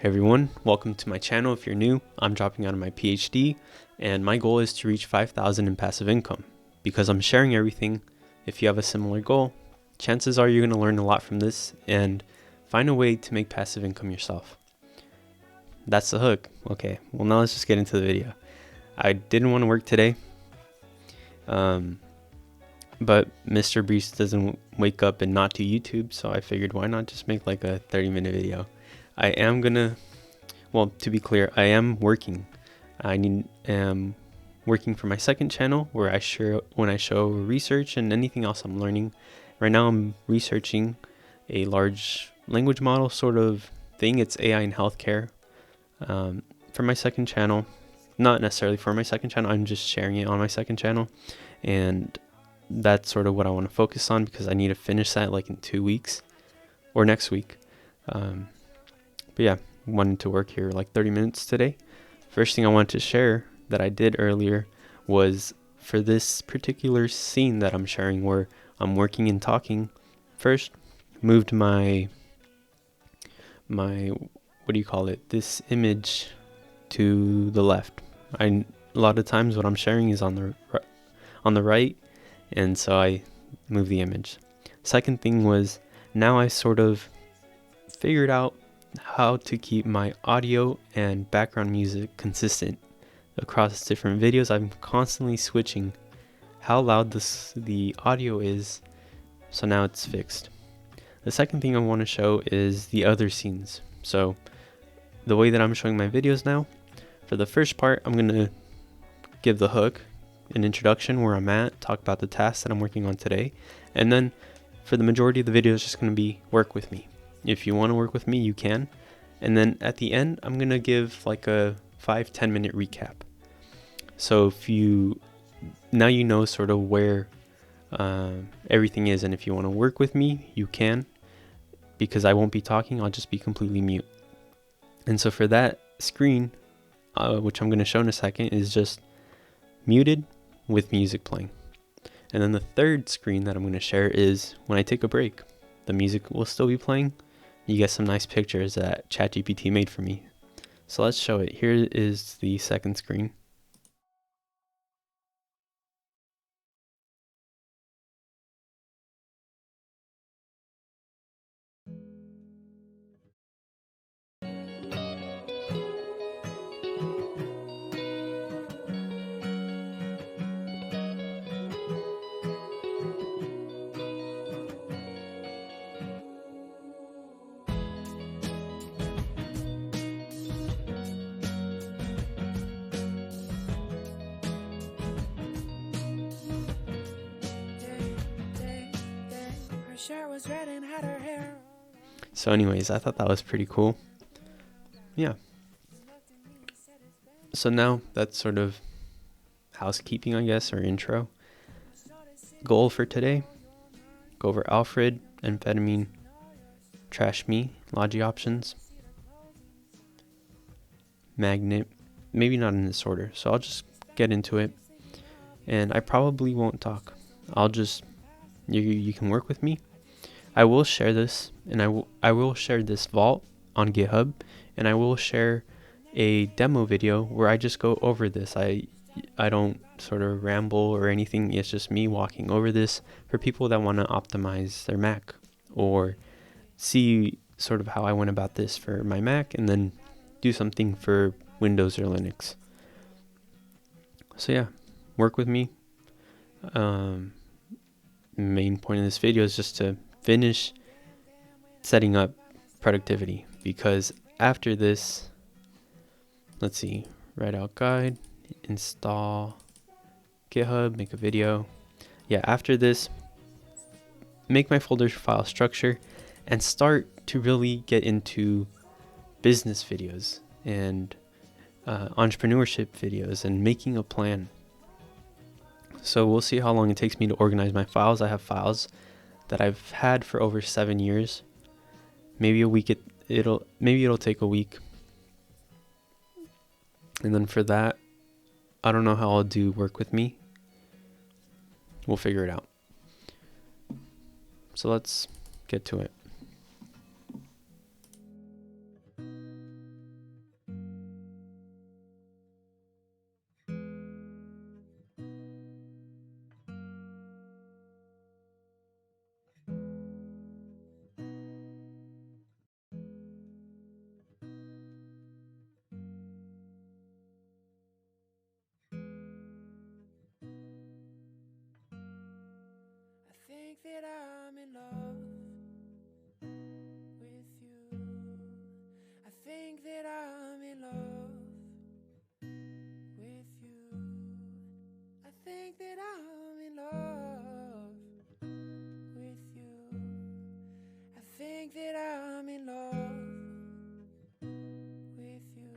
Hey everyone, welcome to my channel. If you're new, I'm dropping out of my PhD and my goal is to reach 5,000 in passive income. Because I'm sharing everything, if you have a similar goal, chances are you're going to learn a lot from this and find a way to make passive income yourself. That's the hook. Okay, well now let's just get into the video. I didn't want to work today, but Mr. Beast doesn't wake up and not do YouTube, so I figured why not just make like a 30-minute video. I am gonna, well, to be clear, I am working. I am working for my second channel where I show research and anything else I'm learning. Right now I'm researching a large language model sort of thing. It's AI in healthcare. For my second channel, not necessarily for my second channel, I'm just sharing it on my second channel, and that's sort of what I want to focus on because I need to finish that like in 2 weeks or next week. But yeah, wanted to work here like 30 minutes today. First thing I wanted to share that I did earlier was for this particular scene that I'm sharing where I'm working and talking. First, moved my what do you call it? This image to the left. A lot of times what I'm sharing is on the right, and so I move the image. Second thing was now I sort of figured out how to keep my audio and background music consistent across different videos. I'm constantly switching how loud the audio is, so now it's fixed. The second thing I want to show is the other scenes. So the way that I'm showing my videos now, for the first part I'm going to give the hook, an introduction where I'm at, talk about the tasks that I'm working on today, and then for the majority of the video it's just going to be work with me. If you want to work with me, you can. And then at the end, I'm going to give like a 5-10 minute recap. So now you know sort of where everything is. And if you want to work with me, you can. Because I won't be talking, I'll just be completely mute. And so for that screen, which I'm going to show in a second, is just muted with music playing. And then the third screen that I'm going to share is when I take a break. The music will still be playing. You get some nice pictures that ChatGPT made for me. So let's show it. Here is the second screen. So anyways, I thought that was pretty cool. Yeah. So now that's sort of housekeeping, I guess, or intro. Goal for today, go over Alfred, amphetamine, trash me, logi options, magnet, maybe not in this order. So I'll just get into it, and I probably won't talk. I'll just, you can work with me. I will share this, and I will share this vault on GitHub, and I will share a demo video where I just go over this. I don't sort of ramble or anything. It's just me walking over this for people that want to optimize their Mac or see sort of how I went about this for my Mac and then do something for Windows or Linux. So yeah, work with me. Main point of this video is just to finish setting up productivity, because after this, let's see, write out guide, install GitHub, make a video. Yeah, after this, make my folder file structure and start to really get into business videos and entrepreneurship videos and making a plan. So we'll see how long it takes me to organize my files. I have files that I've had for over 7 years. Maybe a week, it'll take a week. And then for that, I don't know how I'll do work with me. We'll figure it out. So let's get to it. think that I'm in love with you. I think that I'm in love with you. I think that I'm in love with you. I think that I'm in love with you.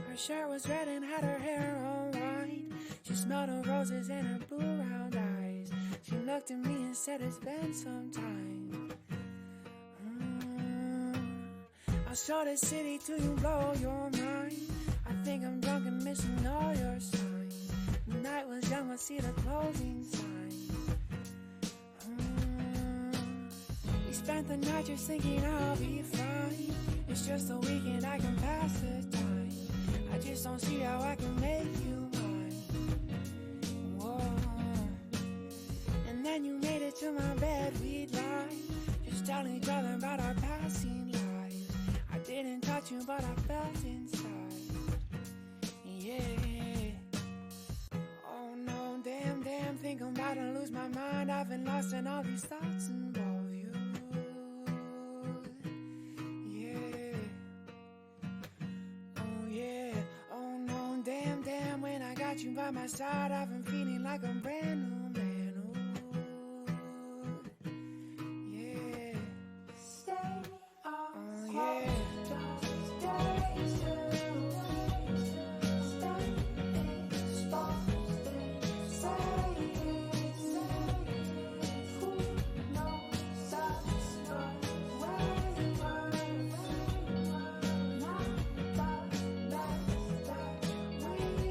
Her shirt was red and had her hair on white. She smelled the roses in her blue round eyes. She looked at me and said, it's been some time. I'll show this city till you blow your mind. I think I'm drunk and missing all your signs. The night was young, but see the closing sign. We spent the night just thinking I'll be fine. It's just a weekend, I can pass the time. I just don't see how I can make you mine. Whoa. And then you made it to my bed, we'd lie, just telling each other about our passing lives. I didn't touch you, but I felt inside. Yeah. Oh no, damn, think I'm about to lose my mind. I've been lost in all these thoughts involve you. Damn, when I got you by my side, I've been feeling like I'm brand new, man. Ooh, yeah. Stay on just stay still. Stay in the spot. Stay who knows us but where you were. Not the best that we could be.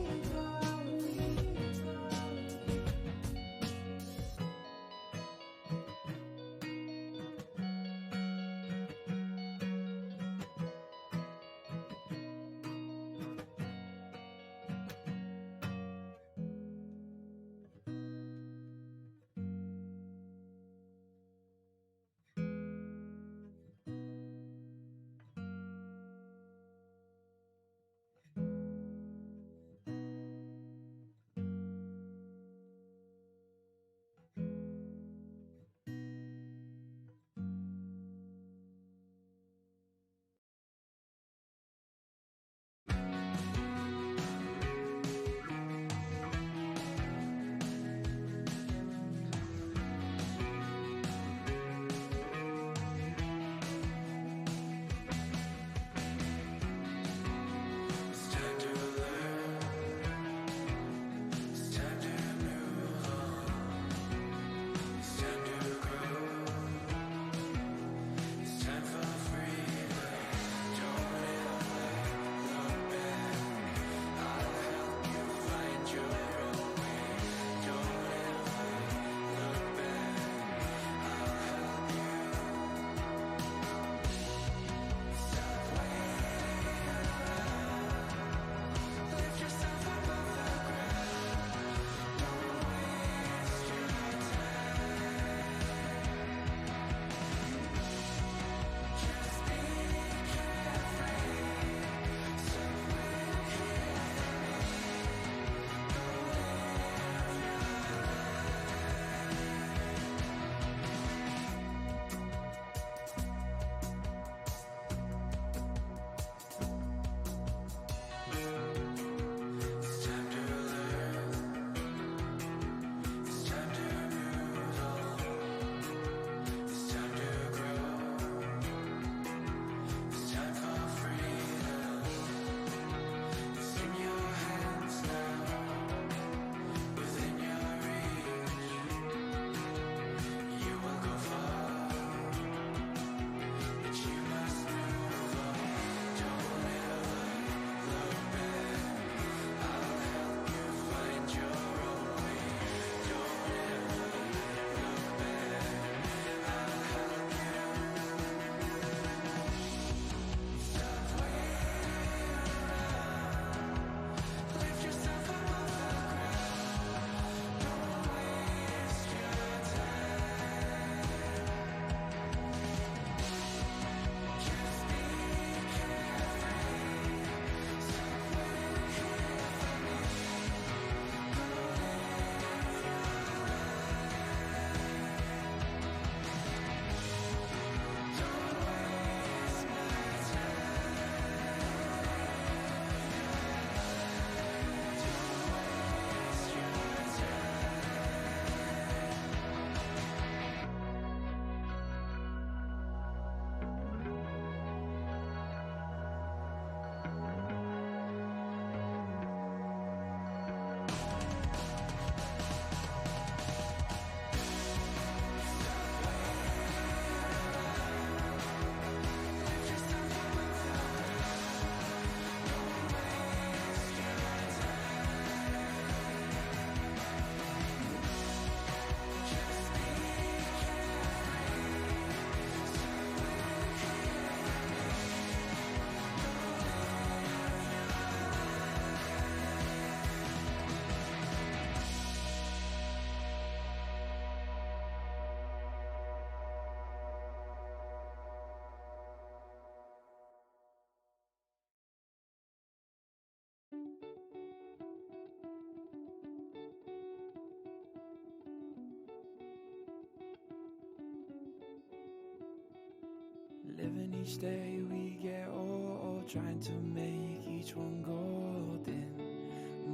Living each day we get old, trying to make each one golden.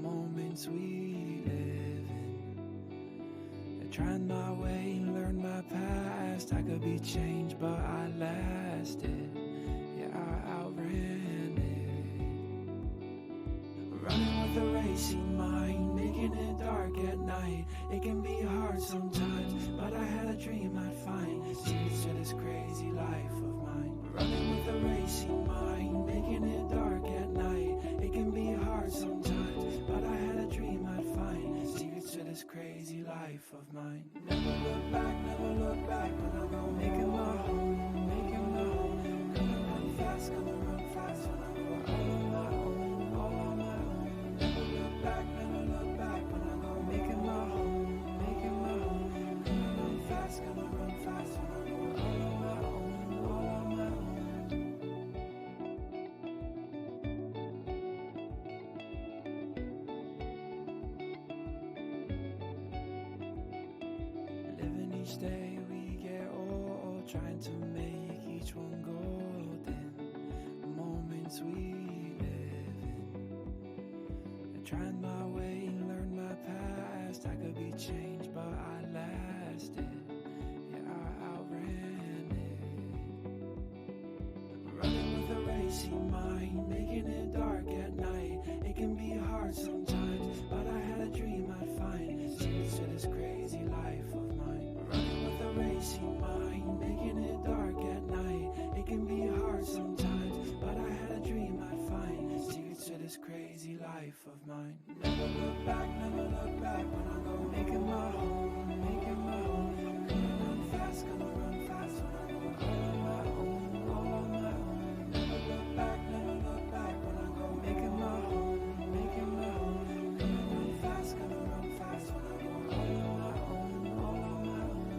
Moments we live in. I tried my way, learned my past. I could be changed, but I lasted. Yeah, I outran it. Running with a racing mind, making it dark at night. It can be hard sometimes, but I had a dream I'd find secrets to this crazy life of mine. Running with a racing mind, making it dark at night. It can be hard sometimes, but I had a dream I'd find secrets to this crazy life of mine. Never look back when I go making my home, making my home. Gonna run fast when I go all on my own, all on my own. Never look back when I go making my home, making my home. Gonna run fast when I go all on my own, all on my own. Living each day we get old, trying to make each one golden. Moments we live in. I tried my way, learned my past. I could be changed, but I lasted. Yeah, I outran it. Running with a racing mind, making it dark at night. It can be hard sometimes, but I had a dream I'd find secrets to this crazy life of mine. Running with a racing mind, making it dark at night. It can be hard sometimes, but I had a dream I'd find secrets to this crazy life of mine. Never look back when I go making my home, making my home. Gonna run fast when I go all on my own, all on my own. Never look back when I go making my home, making my home. Gonna run fast when I go all on my own, all on my own.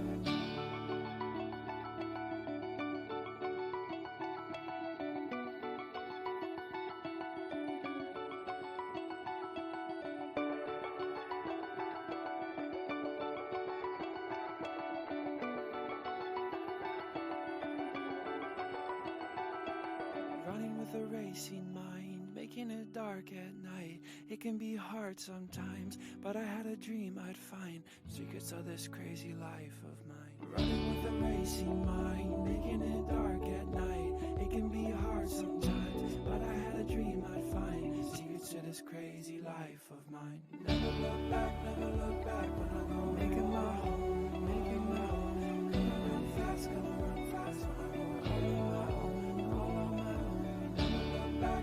Running with a racing mind, making it dark at night. It can be hard sometimes, but I had a dream I'd find secrets of this crazy life of mine. Running with a racing mind, making it dark at night. It can be hard sometimes, but I had a dream I'd find secrets to this crazy life of mine. Never look back when I go making my home, making my home. Gonna run fast when I go all on my own, all on my own. Never look back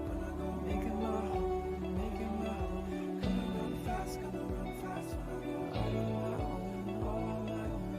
when I go making my home, making my home. Gonna run fast when I go all on my own, all on my own.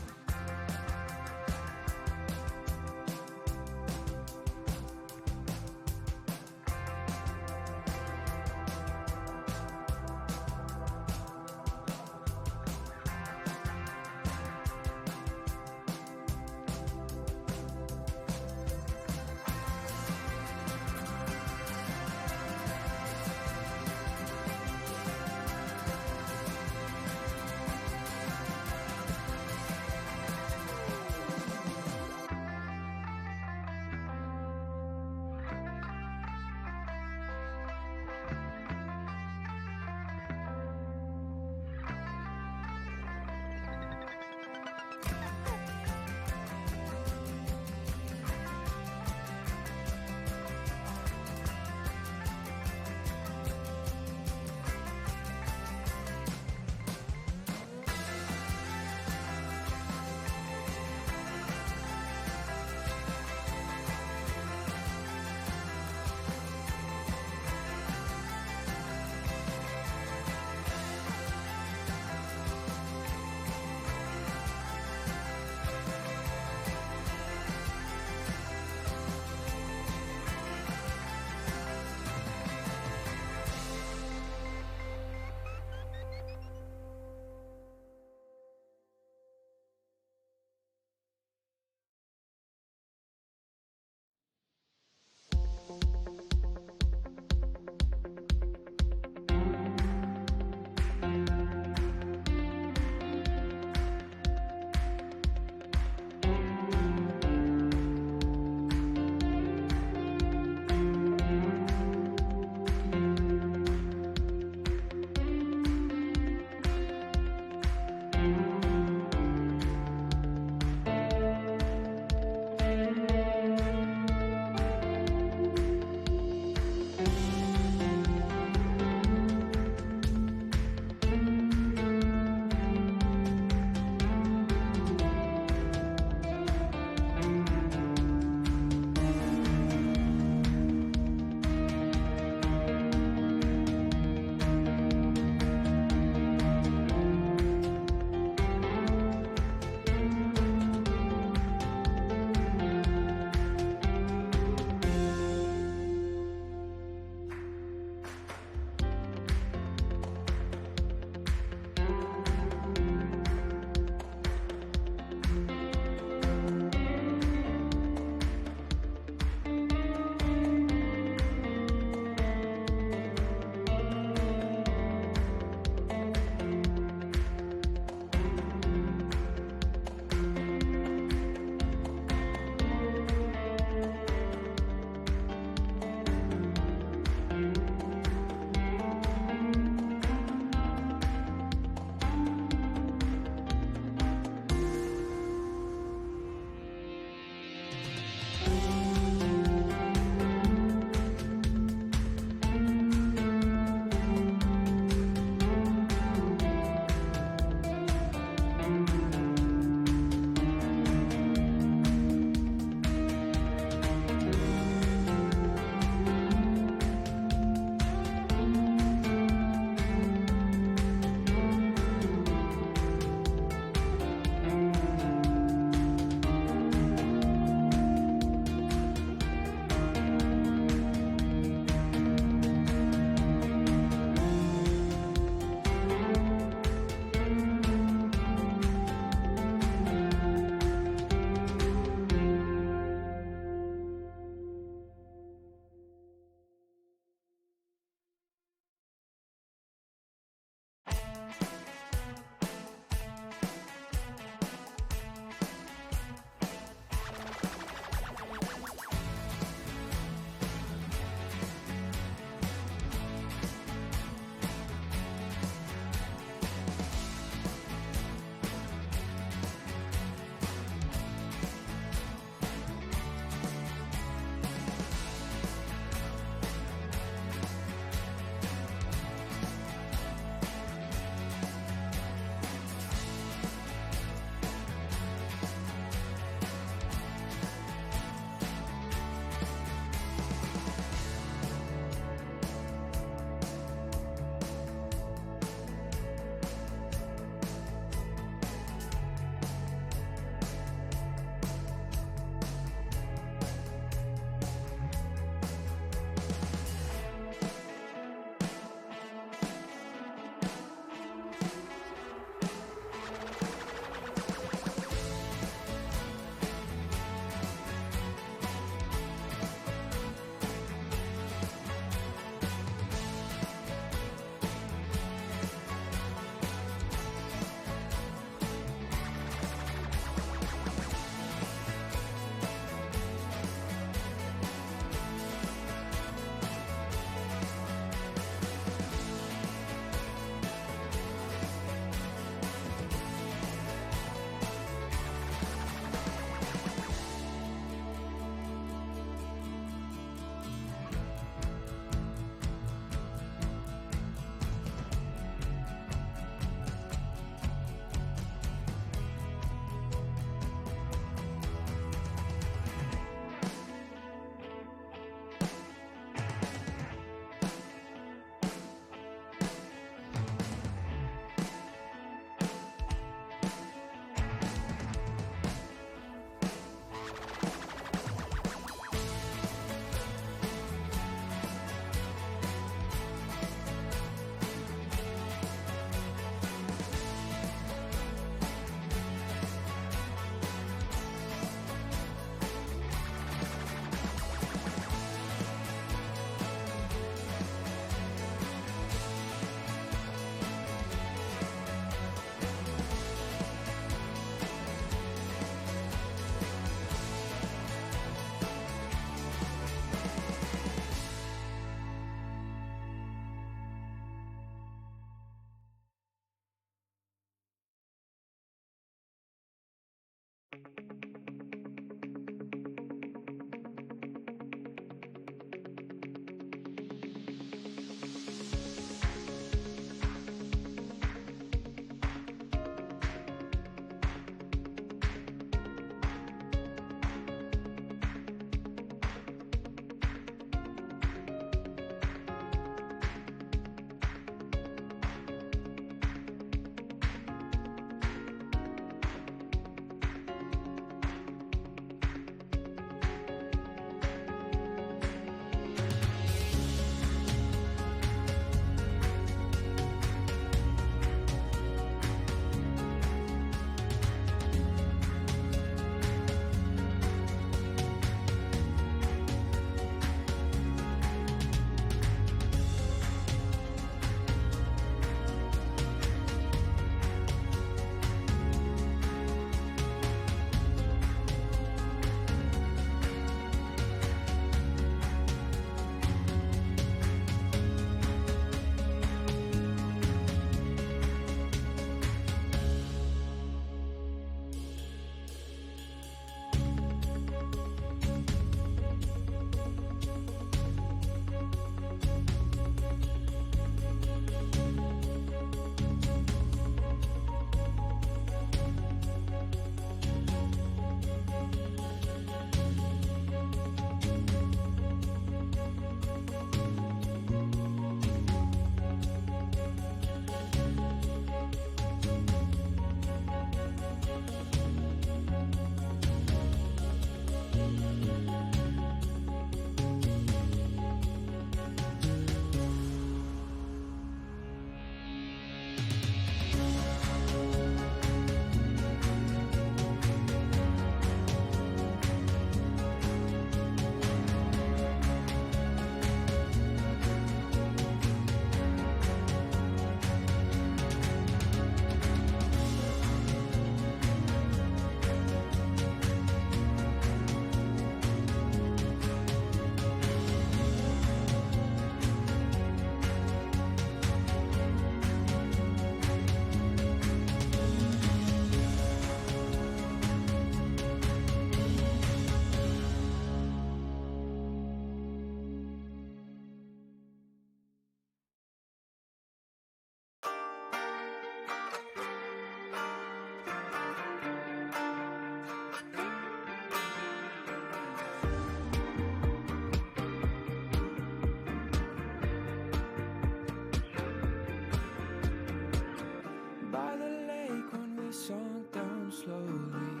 By the lake when we sunk down slowly,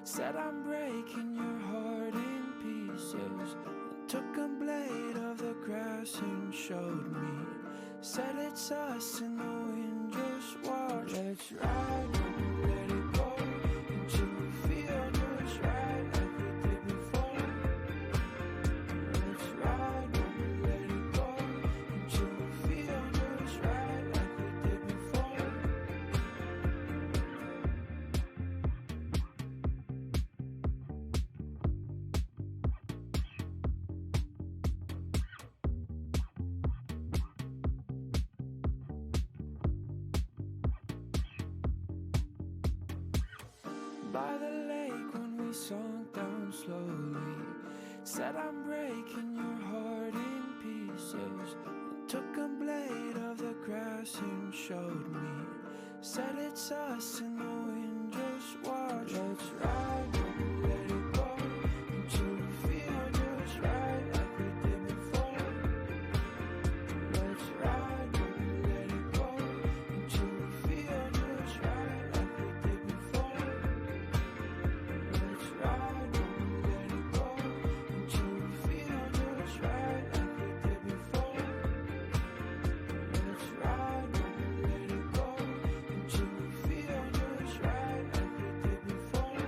said I'm breaking your heart in pieces. Took a blade of the grass and showed me, said it's us in the wind, just watch. Let's ride, let it go until we feel just right like we did before. Let's ride, let it go until we feel just right like we did before. By the lake when we sunk down slowly, said I'm breaking your heart in pieces. Took a blade of the grass and showed me, said it's us in the wind, just watch. Let's ride, let it go until we feel just right like we did before. Let's ride, let it go until we feel just right like we did before. Let's ride, let it go until we feel just right like we did before. Let's ride, let it go until we feel just right like we did before.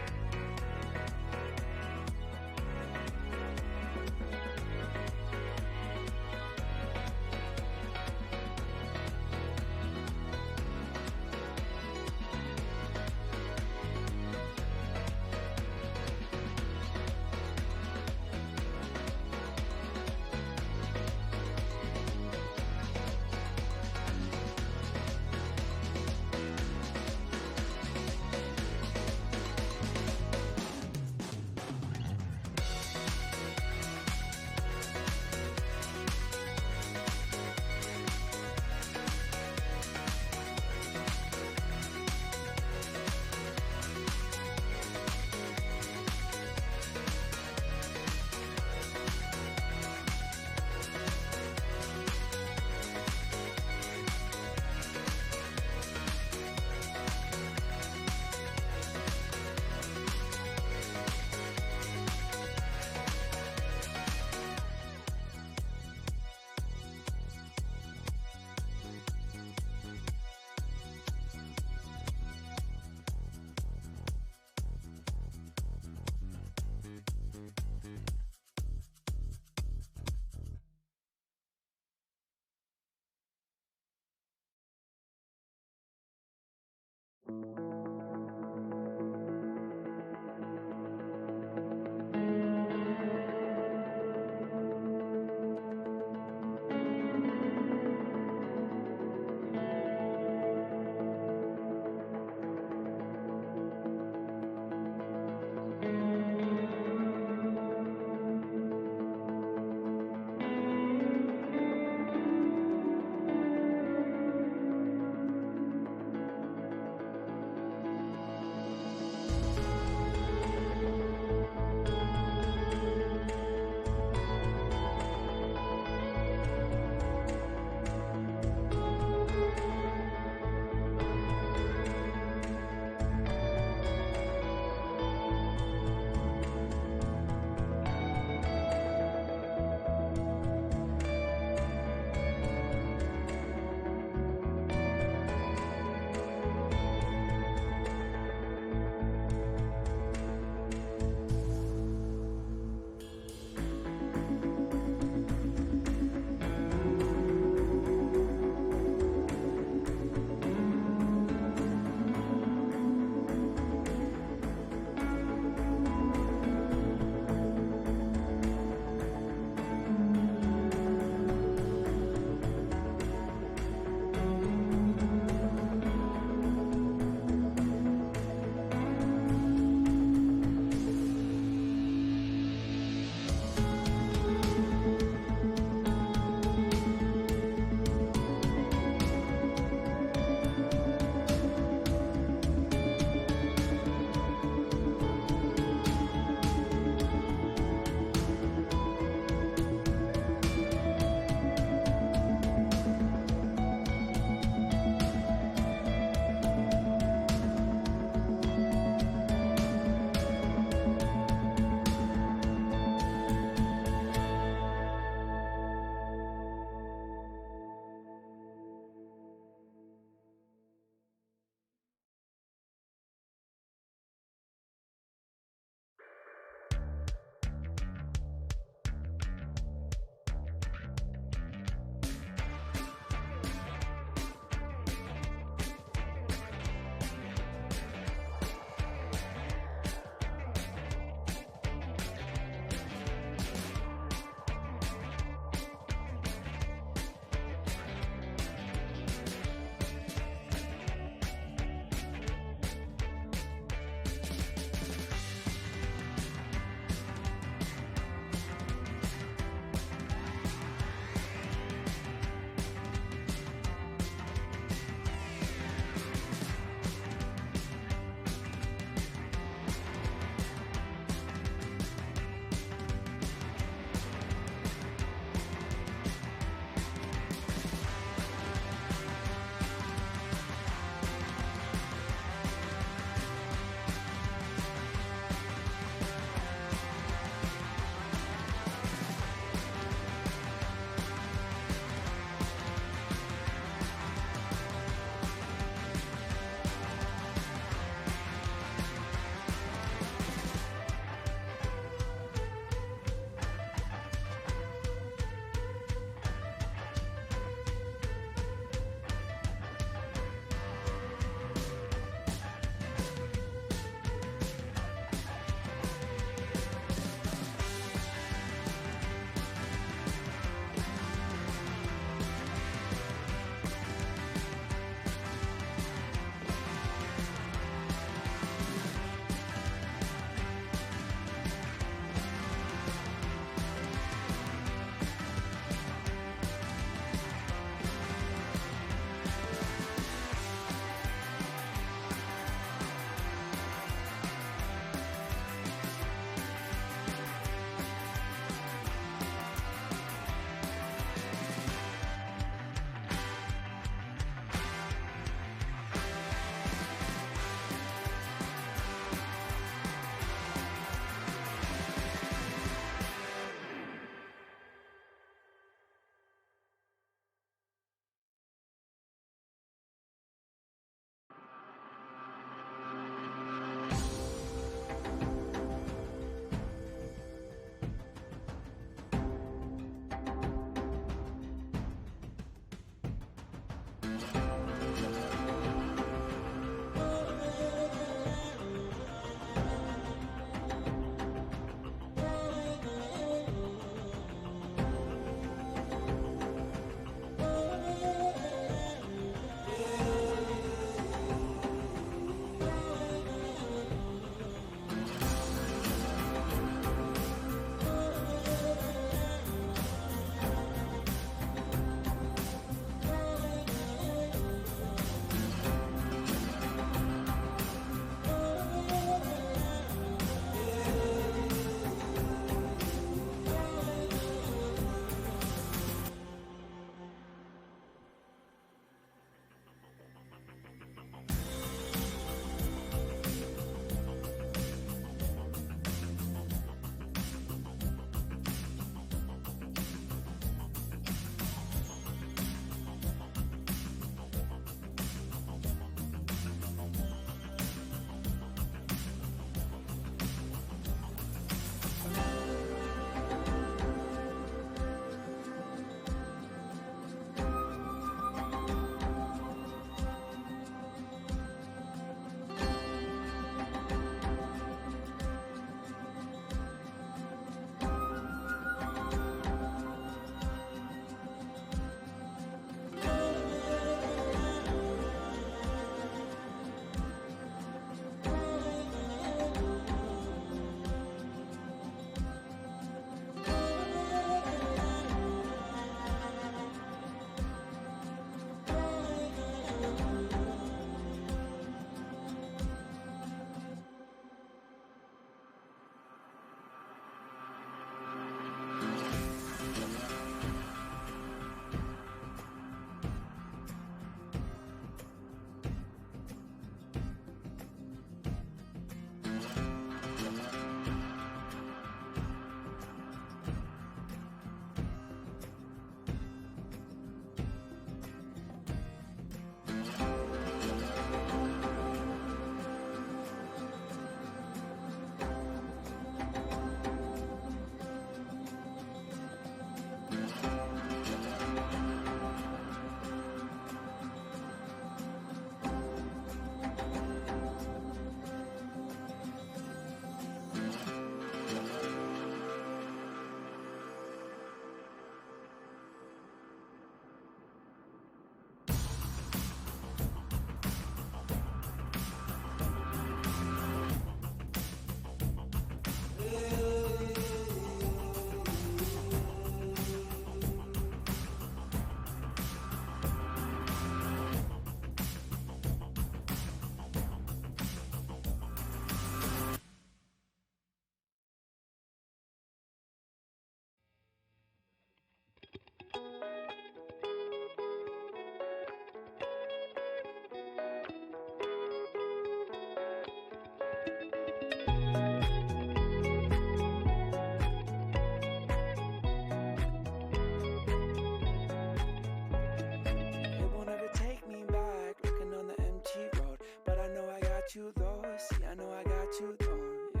got you though. See, I know I got you though.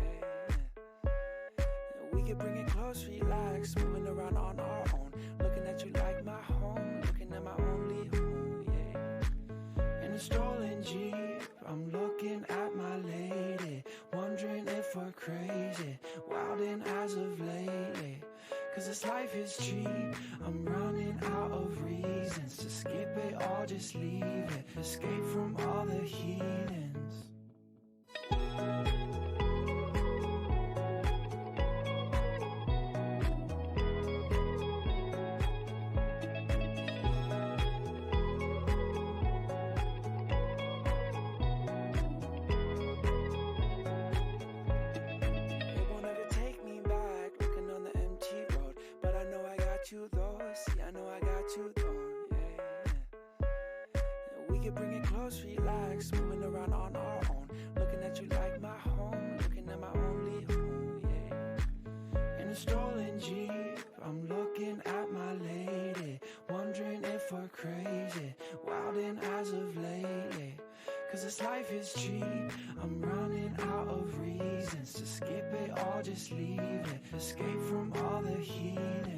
Yeah. We could bring it close, relax, moving around on our own. Looking at you like my home, looking at my only home. Yeah. In a strolling Jeep, I'm looking at my lady, wondering if we're crazy, wildin' as of lately. Cause this life is cheap, I'm running out of reasons to skip it or just leave it, escape from all the heathens. You though, see, I know I got you though, yeah. We could bring it close, relax, moving around on our own. Looking at you like my home, looking at my only home, yeah. In a strolling Jeep, I'm looking at my lady, wondering if we're crazy, wildin' as of lately. Cause this life is cheap, I'm running out of reasons to skip it or just leave it, escape from all the heathens.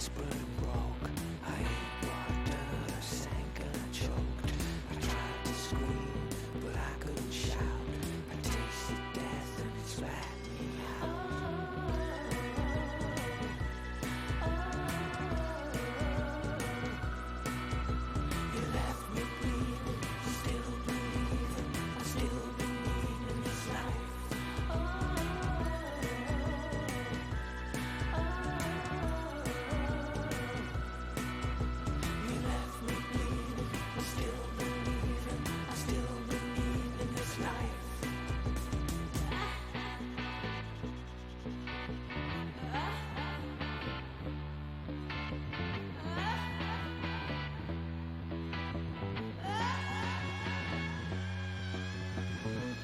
desperate and broke. I ate water, sank and I choked. I tried to scream, but I couldn't shout. I tasted death and it spat me out. You left me bleeding, still believing. I still believe in this life. You left me bleeding, still believing. I still believe in this life.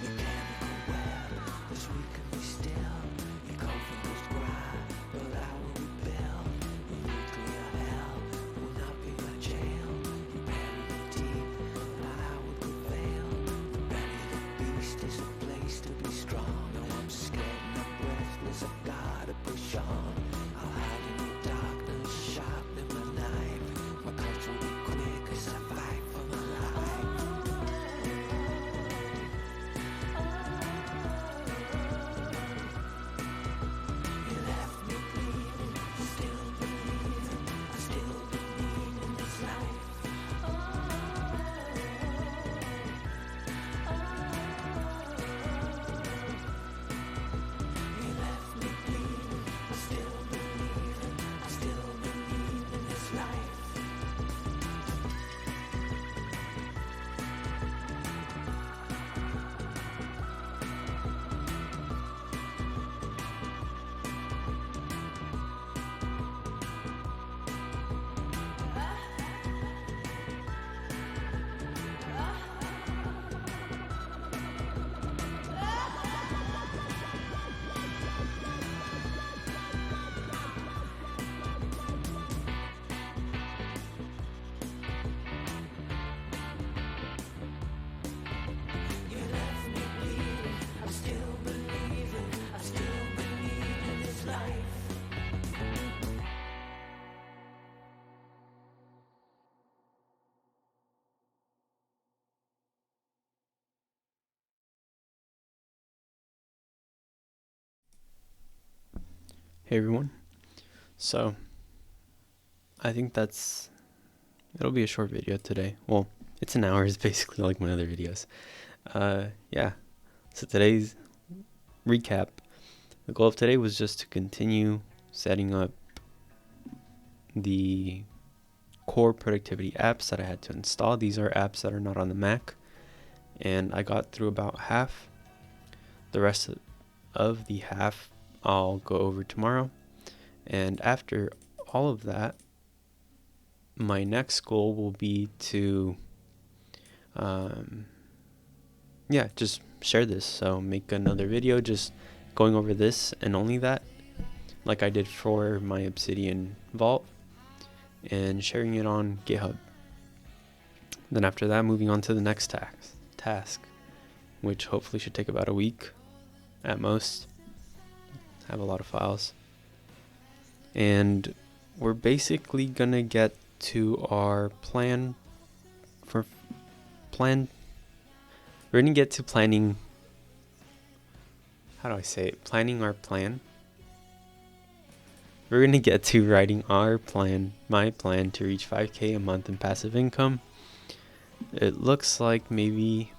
Mechanical web, this weaken me still. Your coffin goes dry, but I will rebuild. Your nuclear hell will not be my jail. You bury me deep, but I will prevail. The belly of the beast is a place to be strong. No, I'm scared and I'm breathless, I've gotta push on. I'll hide in the darkness, sharpening my knife. My cuts will be quick as I fight for my life. You left me bleeding, still believing. I still believe in this life. You left me bleeding, still believing. I still believe in this life. You left me bleeding, I'm still believing. I still believe in this life. Hey everyone. So, I think it'll be a short video today. Well, it's an hour, it's basically like my other videos. Yeah. So today's recap. The goal of today was just to continue setting up the core productivity apps that I had to install. These are apps that are not on the Mac, and I got through about half. The rest of the half I'll go over tomorrow, and after all of that, my next goal will be to just share this. So make another video just going over this and only that, like I did for my Obsidian Vault, and sharing it on GitHub. Then after that, moving on to the next task, which hopefully should take about a week at most. I have a lot of files. And we're basically gonna get to our plan. We're gonna get to planning. How do I say it? Planning our plan. We're gonna get to writing our plan, my plan to reach 5K a month in passive income. It looks like maybe.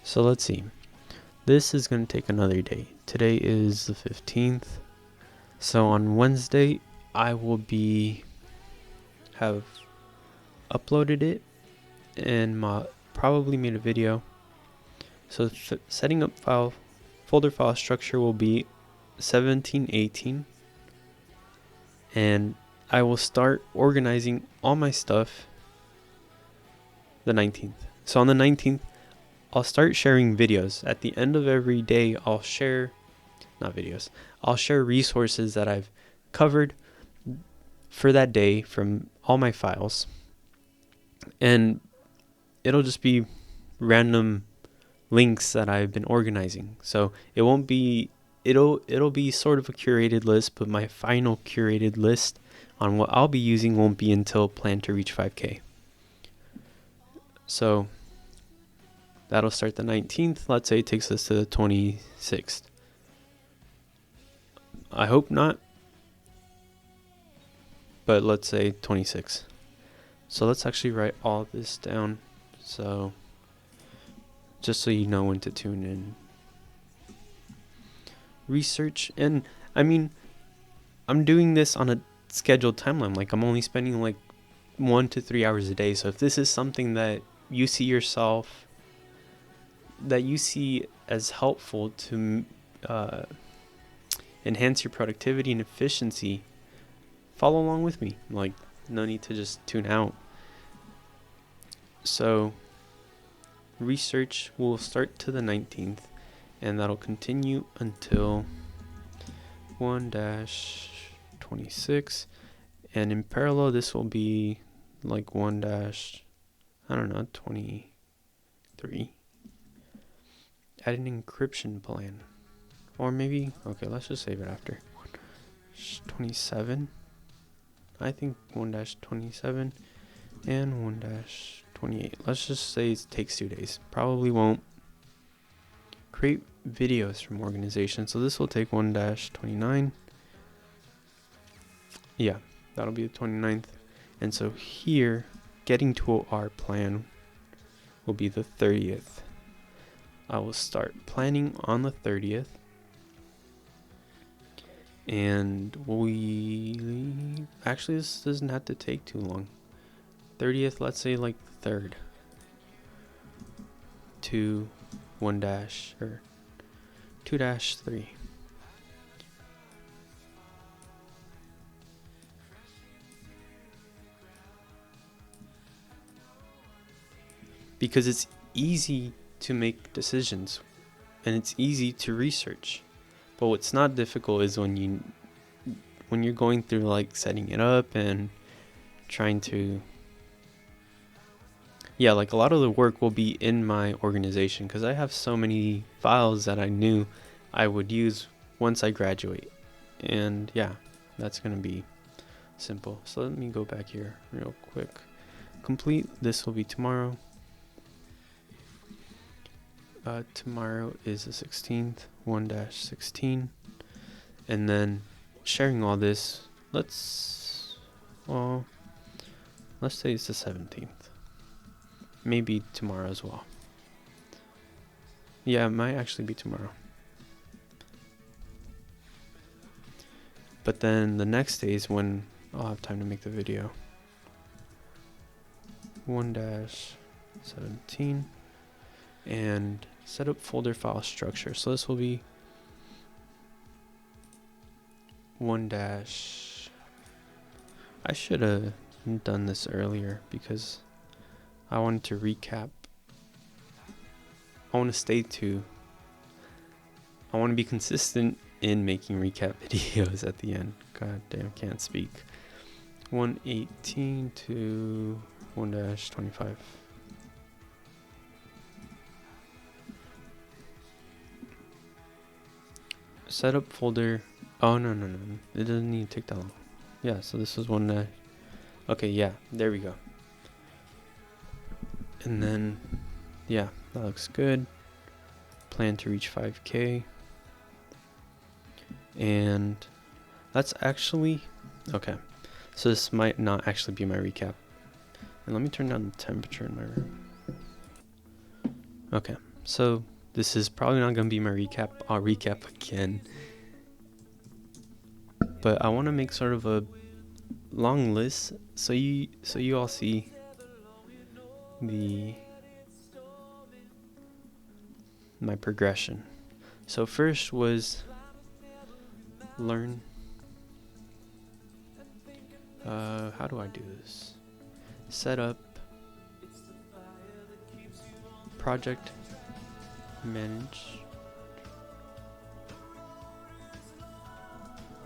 So let's see. This is gonna take another day. Today is the 15th. So on Wednesday, I will have uploaded it and probably made a video. So setting up folder file structure will be 1718, and I will start organizing all my stuff the 19th. So on the 19th, I'll start sharing videos. At the end of every day, I'll share resources that I've covered for that day from all my files. And it'll just be random links that I've been organizing. So it'll be sort of a curated list, but my final curated list on what I'll be using won't be until plan to reach 5K. So that'll start the 19th. Let's say it takes us to the 26th. I hope not, but let's say 26. So let's actually write all this down, so just so you know when to tune in. Research, and I mean, I'm doing this on a scheduled timeline. Like, I'm only spending like 1 to 3 hours a day. So if this is something that you see yourself, that you see as helpful to enhance your productivity and efficiency, follow along with me. Like, no need to just tune out. So research will start to the 19th, and that'll continue until 1-26. And in parallel, this will be like 1-23. Add an encryption plan. Or maybe, okay, let's just save it after. 1-27. I think 1-27 and 1-28. Let's just say it takes 2 days. Probably won't. Create videos from organization. So this will take 1-29. Yeah, that'll be the 29th. And so here, getting to our plan will be the 30th. I will start planning on the 30th. And actually, this doesn't have to take too long. 30th, let's say like the 3rd. To 2-3. Because it's easy to make decisions and it's easy to research. But what's not difficult is when you're going through like setting it up and trying to, like a lot of the work will be in my organization because I have so many files that I knew I would use once I graduate. And yeah, that's going to be simple. So let me go back here real quick. Complete. This will be tomorrow. Tomorrow is the 16th, 1-16. And then sharing all this, let's say it's the 17th. Maybe tomorrow as well. Yeah, it might actually be tomorrow. But then the next day is when I'll have time to make the video. 1-17. And set up folder file structure. So this will be 1- I should have done this earlier because I wanted to recap. I want to be consistent in making recap videos at the end. God damn, can't speak. 1-18 to 1-25. Setup folder. Oh, no. It doesn't need to take that long. Yeah, so this is one. Okay, yeah, there we go. And then, yeah, that looks good. Plan to reach 5K. And that's actually, okay. So this might not actually be my recap. And let me turn down the temperature in my room. Okay, so this is probably not going to be my recap. I'll recap again. But I want to make sort of a long list so you all see my progression. So first was learn. How do I do this? Set up, project, manage,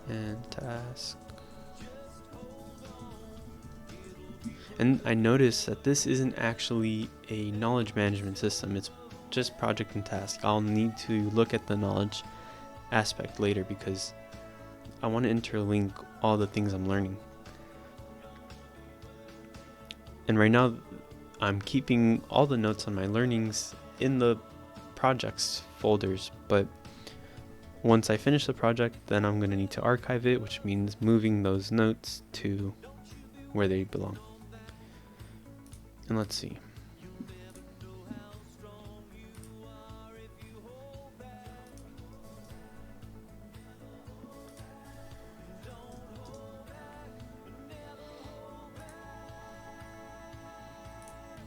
and task. And I noticed that this isn't actually a knowledge management system. It's just project and task. I'll need to look at the knowledge aspect later because I want to interlink all the things I'm learning. And right now I'm keeping all the notes on my learnings in the projects folders, but once I finish the project, then I'm going to need to archive it, which means moving those notes to where they belong. And let's see.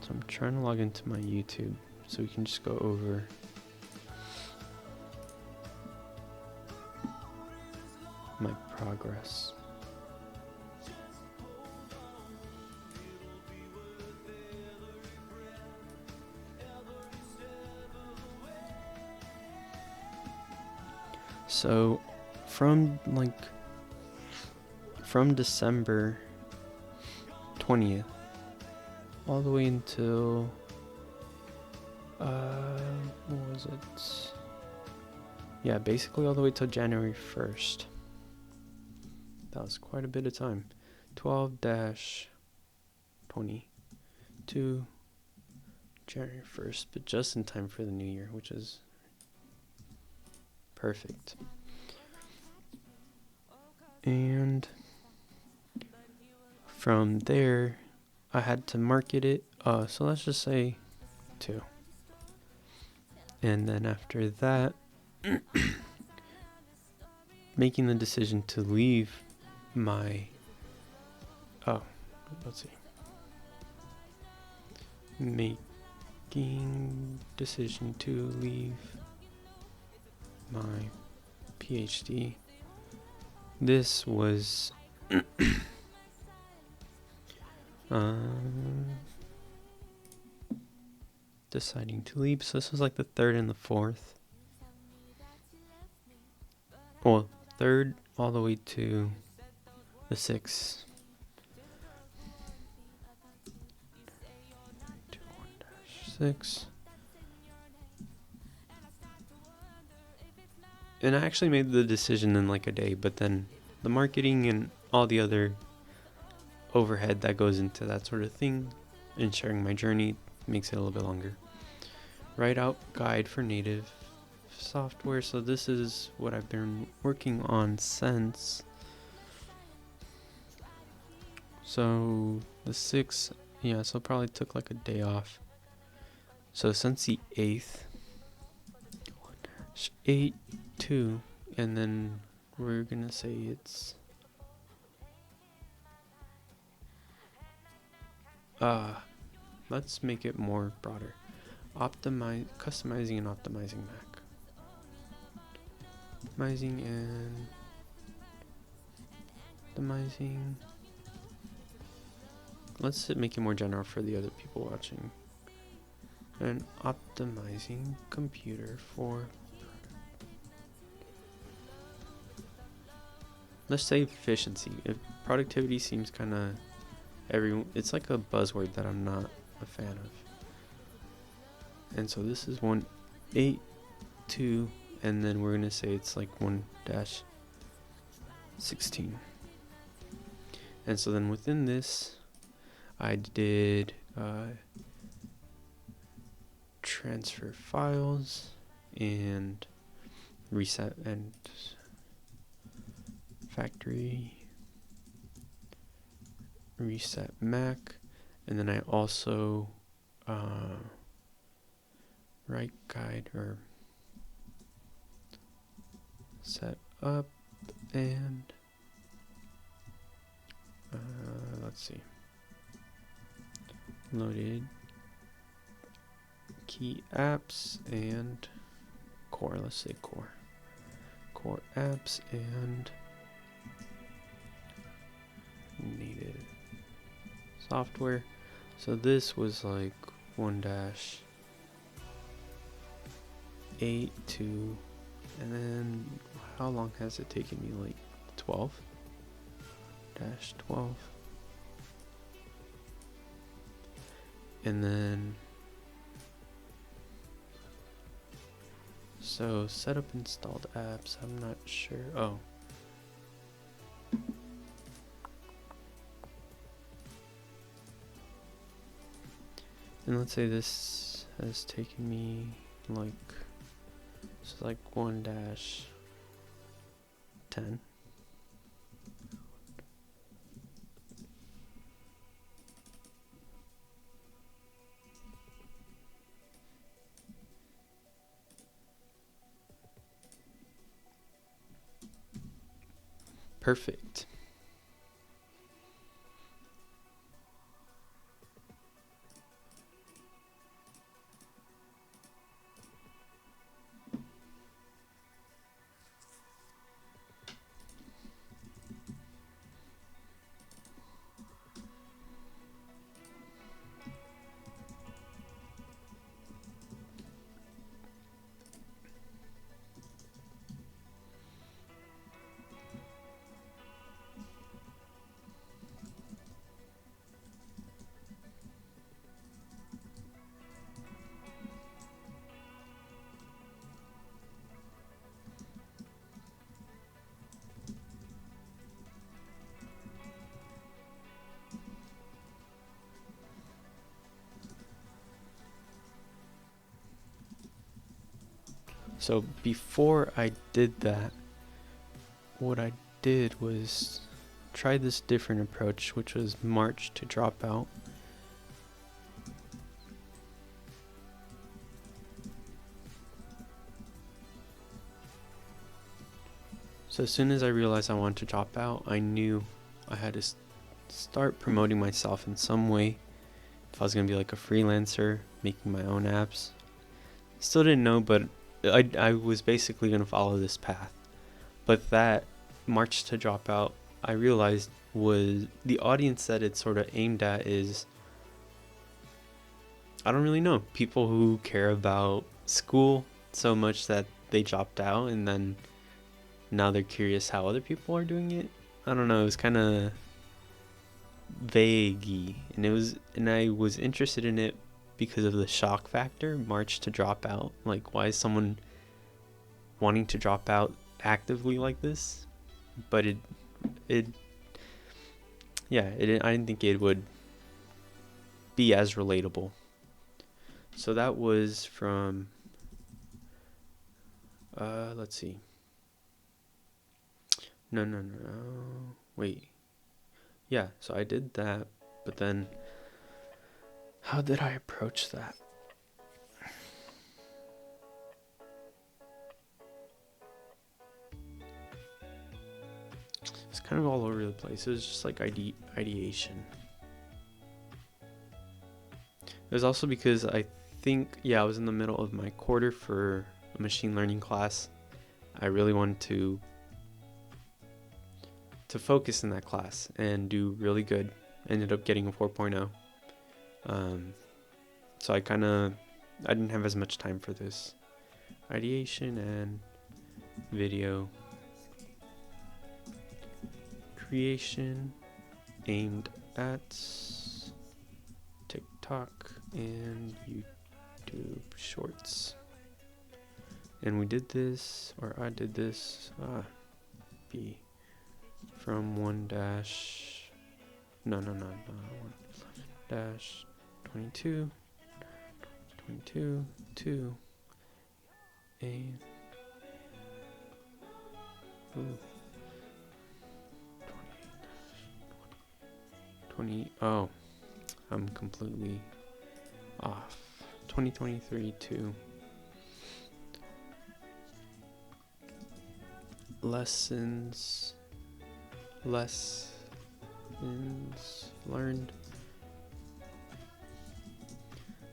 So I'm trying to log into my YouTube so we can just go over my progress. So from December 20th all the way until what was it? Yeah, basically all the way till January 1st. That was quite a bit of time. 12-22 January 1st, but just in time for the new year, which is perfect. And from there, I had to market it. So let's just say 2. And then after that, making the decision to leave my making decision to leave my PhD. This was deciding to leave. So this was like the 3rd and the 4th. Well, 3rd all the way to the 6th. 6. And I actually made the decision in like a day, but then the marketing and all the other overhead that goes into that sort of thing and sharing my journey makes it a little bit longer. Write out guide for native software. So this is what I've been working on since. So the 6th, yeah, so probably took like a day off. So since the 8th, 8/2, and then we're gonna say it's let's make it more broader. Customizing and optimizing Mac. Optimizing and optimizing. Let's make it more general for the other people watching. And optimizing computer for, let's say, efficiency. If productivity seems kind of it's like a buzzword that I'm not a fan of. And so this is 1.8.2, and then we're gonna say it's like 1-16. And so then within this, I did transfer files and reset and factory reset Mac, and then I also write guide or set up and let's see, loaded key apps and core. Let's say core apps and native software. So this was like 1-8.2, and then how long has it taken me? Like 12. And then so set up installed apps. I'm not sure. Oh, And let's say this has taken me like, so like 1-10. Perfect. So before I did that, what I did was try this different approach, which was March to Dropout. So as soon as I realized I wanted to drop out, I knew I had to start promoting myself in some way. If I was going to be like a freelancer, making my own apps. Still didn't know, but I was basically going to follow this path. But that March to Dropout, I realized was the audience that it's sort of aimed at is, I don't really know, people who care about school so much that they dropped out and then now they're curious how other people are doing it. I don't know, it was kind of vague, and I was interested in it because of the shock factor. March to Dropout, like, why is someone wanting to drop out actively like this? But I didn't think it would be as relatable. So that was from let's see. No. Wait. Yeah, so I did that, but then how did I approach that? It's kind of all over the place. It was just like ideation. It was also because I think, I was in the middle of my quarter for a machine learning class. I really wanted to focus in that class and do really good. Ended up getting a 4.0. So I didn't have as much time for this. Ideation and video creation aimed at TikTok and YouTube Shorts. And we did this, or I did this, from 1-22 to a 20. Oh, I'm completely off. 2023 to lessons learned.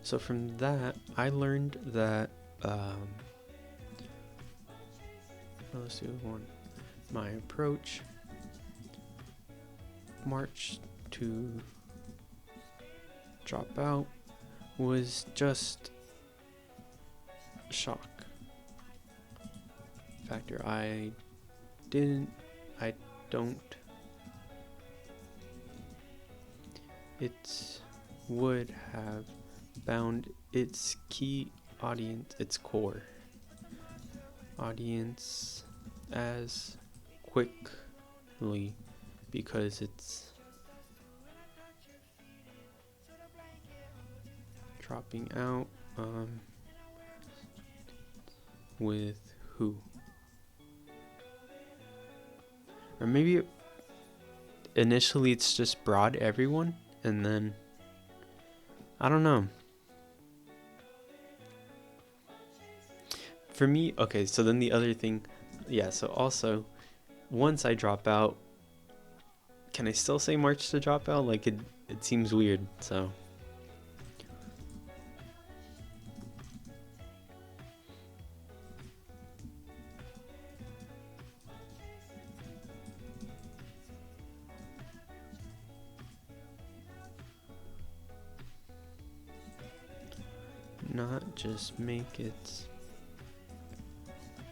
So from that, I learned that let's do one. My approach, March to drop out, was just shock factor. I don't. It would have found its key audience, its core audience, as quickly because it's dropping out with who? Or maybe initially it's just broad everyone, and then I don't know. For me, okay, so then the other thing, yeah, so also once I drop out, can I still say March to drop out? Like it seems weird, so not just make it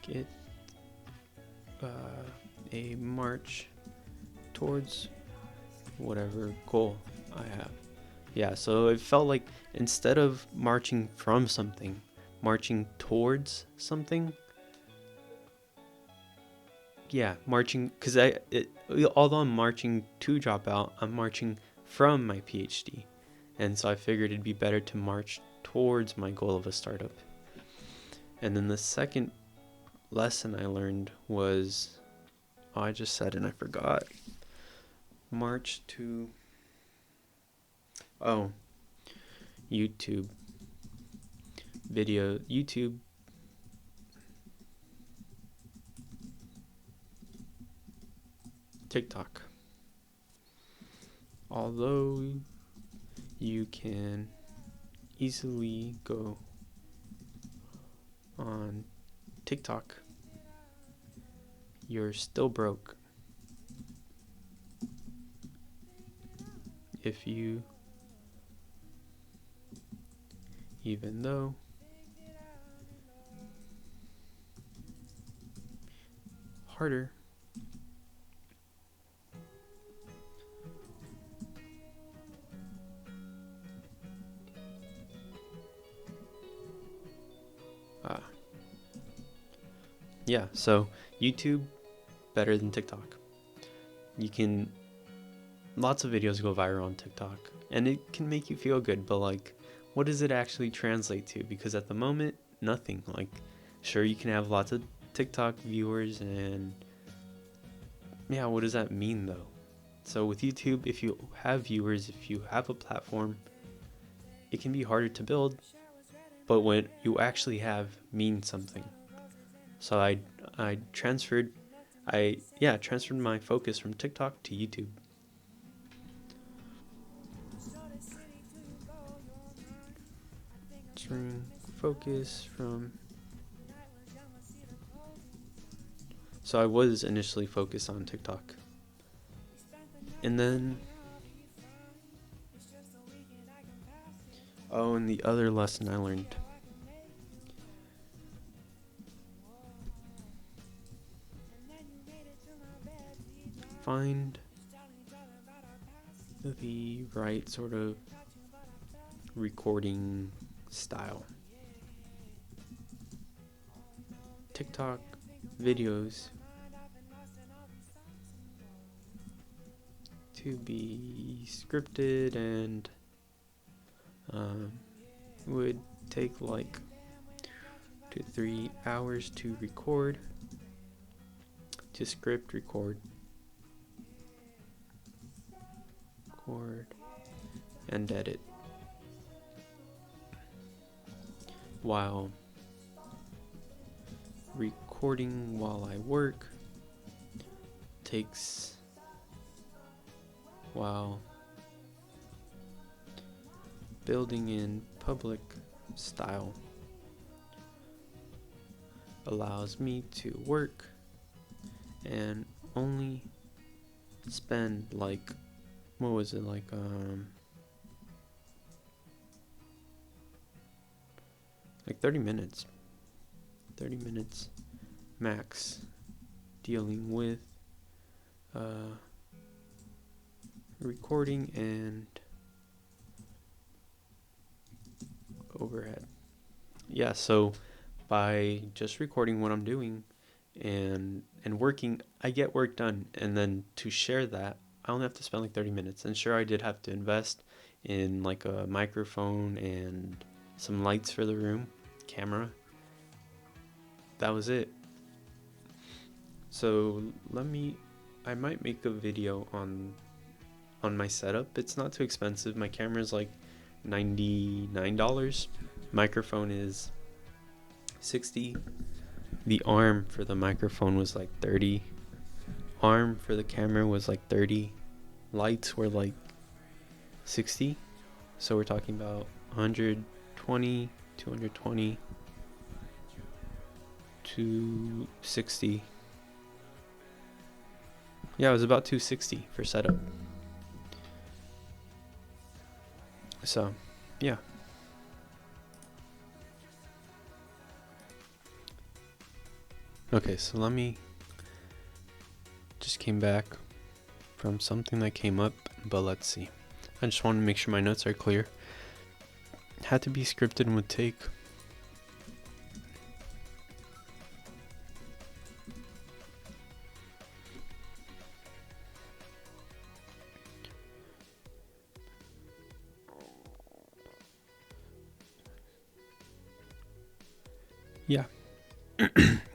get a march towards whatever goal I have. Yeah, so it felt like instead of marching from something, marching towards something. Yeah, marching, because although I'm marching to drop out, I'm marching from my PhD. And so I figured it'd be better to march towards my goal of a startup. And then the second lesson I learned was, I just said and I forgot. March to, YouTube video, YouTube. TikTok. Although you can easily go on TikTok, you're still broke if you, even though harder. Yeah, so YouTube better than TikTok. You can, lots of videos go viral on TikTok and it can make you feel good, but like, what does it actually translate to? Because at the moment, nothing. Like, sure, you can have lots of TikTok viewers, and yeah, what does that mean though? So with YouTube, if you have viewers, if you have a platform, it can be harder to build, but what you actually have means something. So I transferred my focus from TikTok to YouTube. Focus from, so I was initially focused on TikTok, and then and the other lesson I learned, find the right sort of recording style. TikTok videos to be scripted and would take like 2 to 3 hours to record, to script, record, and edit, while recording while I work takes, while building in public style allows me to work and only spend like 30 minutes max dealing with recording and overhead. Yeah, so by just recording what I'm doing and working, I get work done, and then to share that, I only have to spend like 30 minutes. And sure, I did have to invest in like a microphone and some lights for the room, camera. That was it. So I might make a video on my setup. It's not too expensive. My camera is like $99. Microphone is $60. The arm for the microphone was like $30. Arm for the camera was like $30. Lights were like $60. So we're talking about $120, $220, $260. Yeah, it was about $260 for setup. So, yeah. Okay, so let me just came back from something that came up, but let's see. I just want to make sure my notes are clear. Had to be scripted and would take yeah.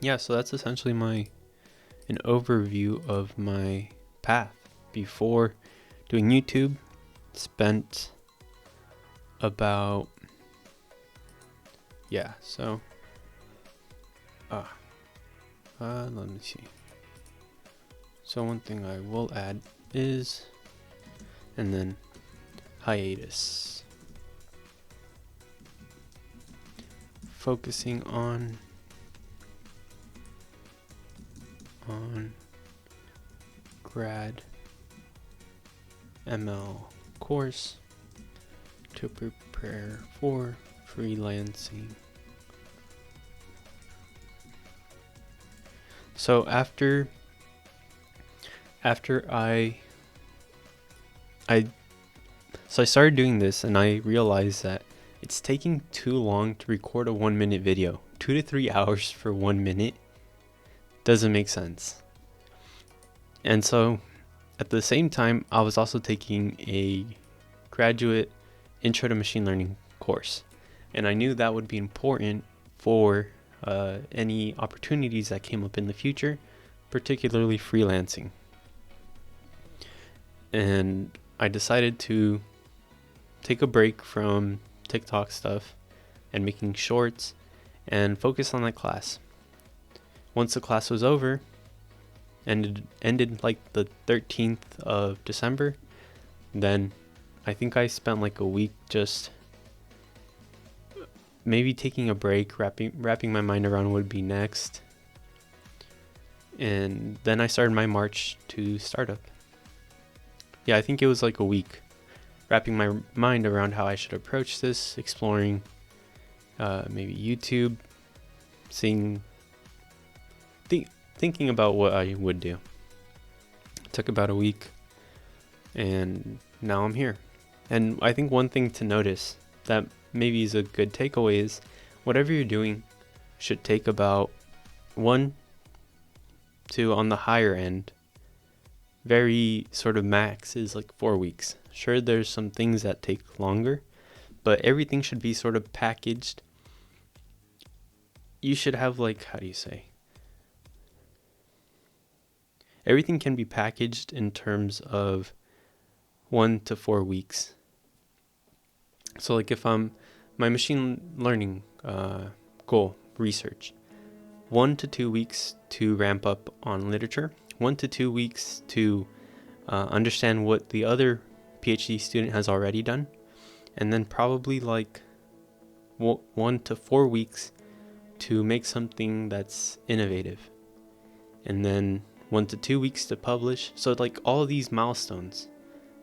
Yeah, so that's essentially an overview of my path. Before doing YouTube, spent about let me see. So one thing I will add is, and then hiatus, focusing on grad ML course to prepare for freelancing. So after I started doing this, and I realized that it's taking too long to record a 1 minute video. 2 to 3 hours for 1 minute doesn't make sense. And so at the same time, I was also taking a graduate intro to machine learning course, and I knew that would be important for any opportunities that came up in the future, particularly freelancing. And I decided to take a break from TikTok stuff and making shorts and focus on that class. Once the class was over, and ended like the 13th of December, then I think I spent like a week just maybe taking a break, wrapping my mind around what would be next. And then I started my March to Startup. Yeah, I think it was like a week, wrapping my mind around how I should approach this, exploring maybe YouTube, thinking about what I would do. It took about a week, and now I'm here. And I think one thing to notice that maybe is a good takeaway is whatever you're doing should take about 1 to, on the higher end, very sort of max is like 4 weeks. Sure, there's some things that take longer, but everything should be sort of packaged. You should have like, how do you say? Everything can be packaged in terms of 1 to 4 weeks. So like if my machine learning goal, research, 1 to 2 weeks to ramp up on literature, 1 to 2 weeks to understand what the other PhD student has already done, and then probably like 1 to 4 weeks to make something that's innovative, and then 1 to 2 weeks to publish. So like all of these milestones,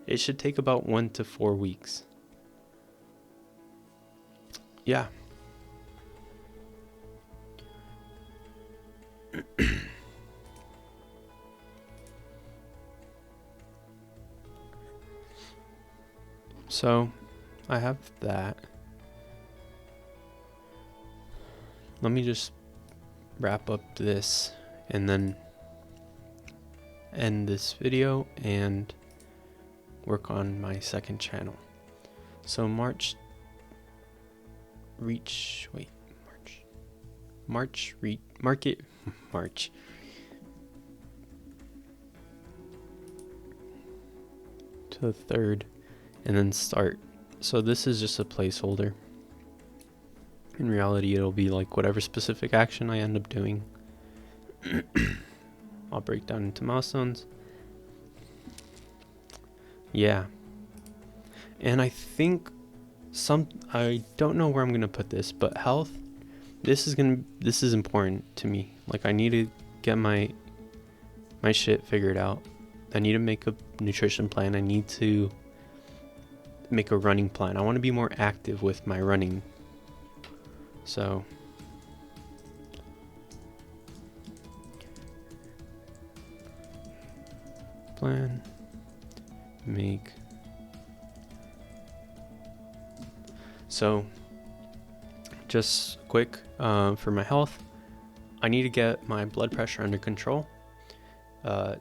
it should take about 1 to 4 weeks. Yeah. So I have that. Let me just wrap up this and then end this video and work on my second channel. So March market March to the 3rd, and then start. So this is just a placeholder. In reality, it'll be like whatever specific action I end up doing. I'll break down into milestones. Yeah. And I think I don't know where I'm gonna put this, but health, this is important to me. Like, I need to get my shit figured out. I need to make a nutrition plan. I need to make a running plan. I want to be more active with my running. So plan, make. So just quick, for my health, I need to get my blood pressure under control.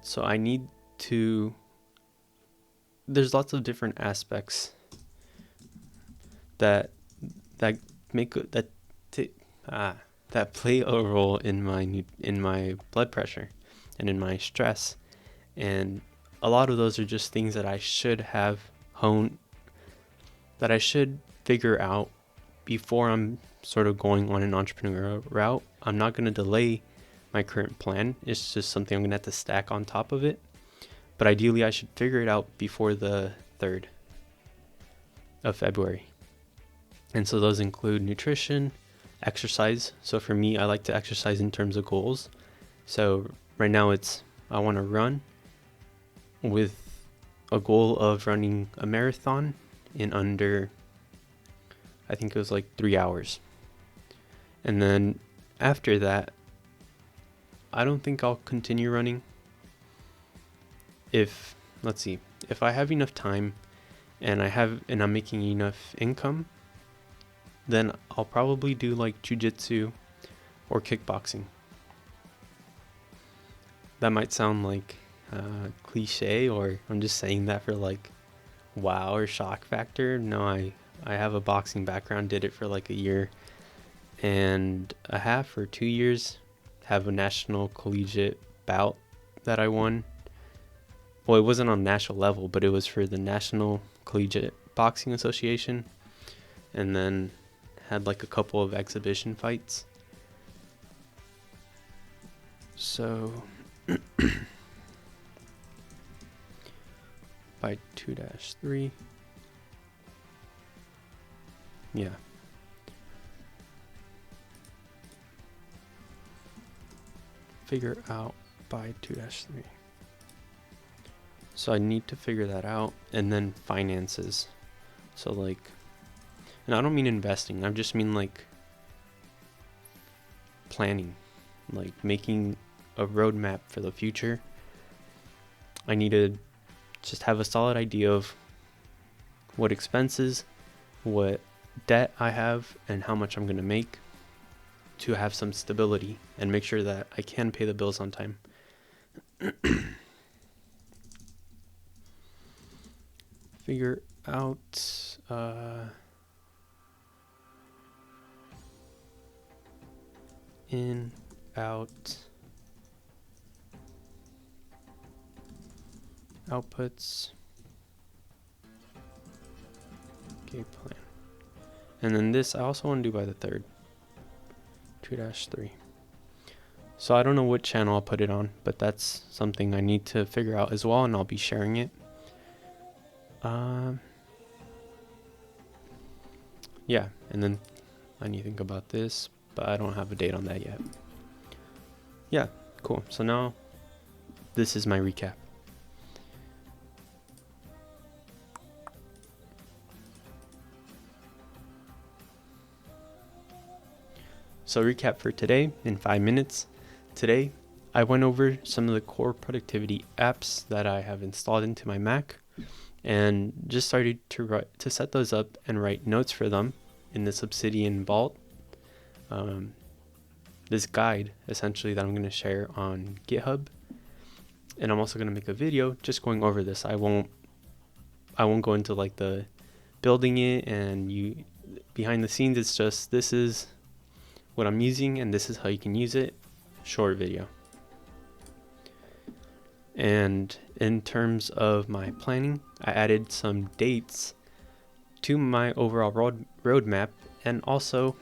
So I need to, there's lots of different aspects that play a role in my blood pressure and in my stress, and a lot of those are just things that I should have that I should figure out before I'm sort of going on an entrepreneurial route. I'm not going to delay my current plan. It's just something I'm going to have to stack on top of it. But ideally, I should figure it out before the 3rd of February. And so those include nutrition, exercise. So for me, I like to exercise in terms of goals. So right now I want to run with a goal of running a marathon in under, I think it was like 3 hours. And then after that, I don't think I'll continue running. If I have enough time and I'm making enough income, then I'll probably do like jujitsu or kickboxing. That might sound like cliche, or I'm just saying that for like wow or shock factor. No, I have a boxing background, did it for like 1.5 years or 2 years, have a national collegiate bout that I won. Well, it wasn't on national level, but it was for the National Collegiate Boxing Association, and then had like a couple of exhibition fights. So by 2-3, yeah. Figure out by 2-3. So I need to figure that out. And then finances. So like, and I don't mean investing, I just mean like planning, like making a roadmap for the future. I need to just have a solid idea of what expenses, what debt I have, and how much I'm going to make, to have some stability and make sure that I can pay the bills on time. Figure out in, out, outputs, okay, plan. And then this I also want to do by the 3rd, 2-3. So I don't know what channel I'll put it on, but that's something I need to figure out as well, and I'll be sharing it. Yeah, and then I need to think about this, but I don't have a date on that yet. Yeah, cool. So now this is my recap. So recap for today in 5 minutes. Today, I went over some of the core productivity apps that I have installed into my Mac, and just started to set those up and write notes for them in this Obsidian Vault. This guide, essentially, that I'm going to share on GitHub, and I'm also going to make a video just going over this. I won't go into like the building it, and you behind the scenes, it's just this is what I'm using and this is how you can use it. Short video. And in terms of my planning, I added some dates to my overall roadmap, and also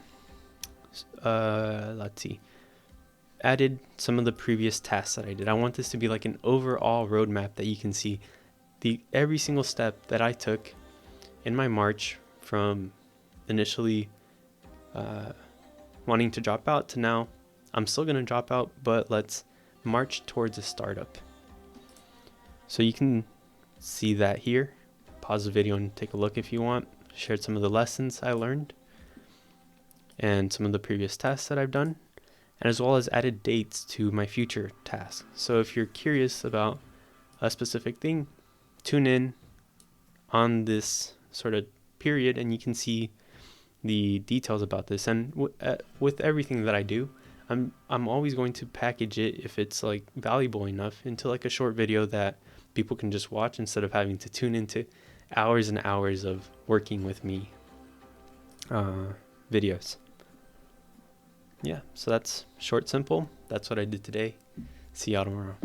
let's see, added some of the previous tasks that I did. I want this to be like an overall roadmap that you can see every single step that I took in my march, from initially wanting to drop out to now I'm still going to drop out, but let's march towards a startup. So you can see that here. Pause the video and take a look if you want. Shared some of the lessons I learned and some of the previous tasks that I've done, and as well as added dates to my future tasks. So if you're curious about a specific thing, tune in on this sort of period and you can see the details about this. And with everything that I do, I'm always going to package it, if it's like valuable enough, into like a short video that people can just watch instead of having to tune into hours and hours of working with me videos. Yeah, so that's short, simple. That's what I did today. See y'all tomorrow.